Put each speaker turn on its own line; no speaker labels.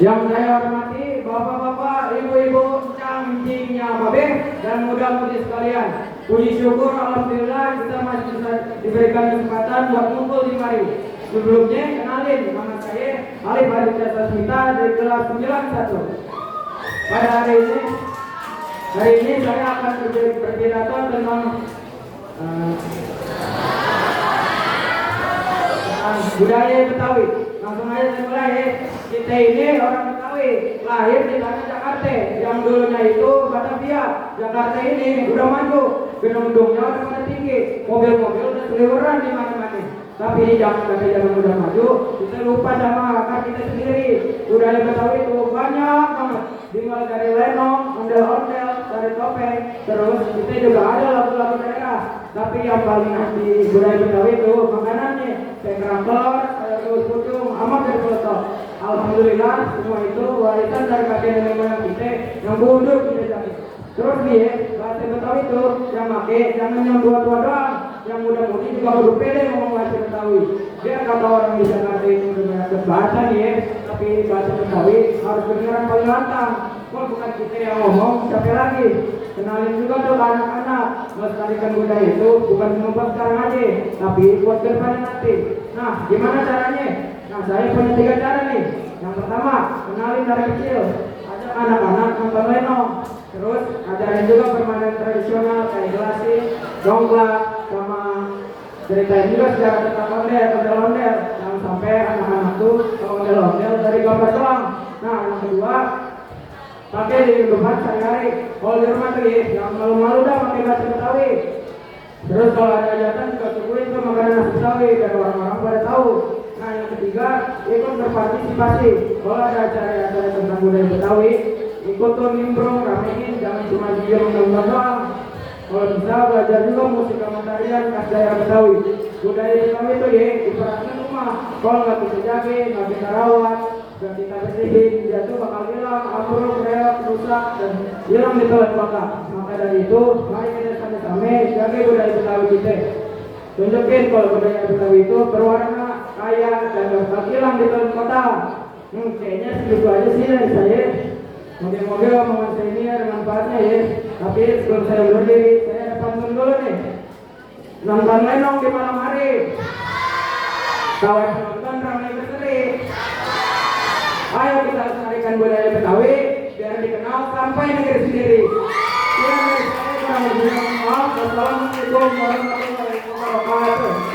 Yang saya hormati bapak-bapak, ibu-ibu, cangcingnya babe dan muda-mudi sekalian. Puji syukur alhamdulillah kita masih bisa diberikan kesempatan buat ngumpul di mari. Sebelumnya kenalin, nama saya Alif Aditya Sasmita dari kelas 91. Pada hari ini saya akan berpidato tentang budaya Betawi. Langsung aja saya mulai ya. Kita ini orang Betawi, lahir di tanah Jakarta. Yang dulunya itu Batavia. Jakarta ini udah maju, gedung-gedungnya udah pada tinggi, mobil-mobil udah seliweran di mana-mana. Tapi jangan kata zaman udah maju, kita lupa sama akar kita sendiri. Budaya Betawi itu banyak banget. Dimulai dari lenong, ondel-ondel, dari topeng, terus kita juga ada lagu-lagu daerah. Tapi yang paling di budaya Betawi itu makanannya, pengkerakor, terus pucung, amat dari peletok. Alhamdulillah semua itu warisan dari kakek nenek moyang kita yang bodoh kita jadi. Terus nih ya, bahasa Betawi itu yang pakai jangan yang tua-tua doang, yang muda-mudi juga udah pede ngomong bahasa Betawi. Biar kata orang di Jakarta ini udah banyak bahasa nih ya, tapi bahasa Betawi harus kedengaran paling lantang. Kalau bukan kita yang ngomong, siapa lagi? Kenalin juga tuh ke anak-anak, melestarikan budaya itu bukan cuma buat sekarang aja, tapi buat ke depannya nanti. Nah, gimana caranya? Nah, saya punya 3 cara nih. Yang pertama, kenalin dari kecil, ajak anak-anak nonton lenong. Terus ajarin juga permainan tradisional kayak gelasi, dongklak, sama ceritain juga sejarah tentang ondel-ondel. Jangan sampai anak-anak tuh ondel-ondel dari gambar doang. Nah, yang kedua, pakai di kehidupan sehari-hari. Kalau di rumah tuh ya, jangan malu-malu dah pakai bahasa Betawi. Terus kalau ada hajatan juga syukurin tuh makanan nasi Betawi biar orang-orang pada tahu. Nah, yang ketiga, ikut berpartisipasi. Kalau ada acara-acara tentang budaya Betawi, ikut tuh nimbrung, ramein, jangan cuma diem nonton doang. Kalau bisa belajar juga musik sama tarian khas daerah Betawi. Budaya Betawi itu ya, ibaratnya rumah. Kalau nggak kita jaga, nggak kita rawat, nggak kita bersihin, dia tuh bakal hilang, ambruk, reot, rusak, dan hilang di telan kota. Maka dari itu, mari kita sama-sama jaga budaya Betawi kita. Tunjukin kalau budaya Betawi itu berwarna, kaya, dan gak bakal hilang di telan kota. Kayaknya segitu aja sih dari saya. Moga-moga omongan saya ini ada manfaatnya ya. Tapi sebelum saya undur diri, saya ada pantun dulu nih. Nonton lenong di malam hari. Kawan nonton ramai berseri. Ayo kita lestarikan budaya Betawi biar dikenal sampai negeri sendiri. Kurang dari saya kurang lebih mohon maaf. Wassalamualaikum warahmatullahi wabarakatuh.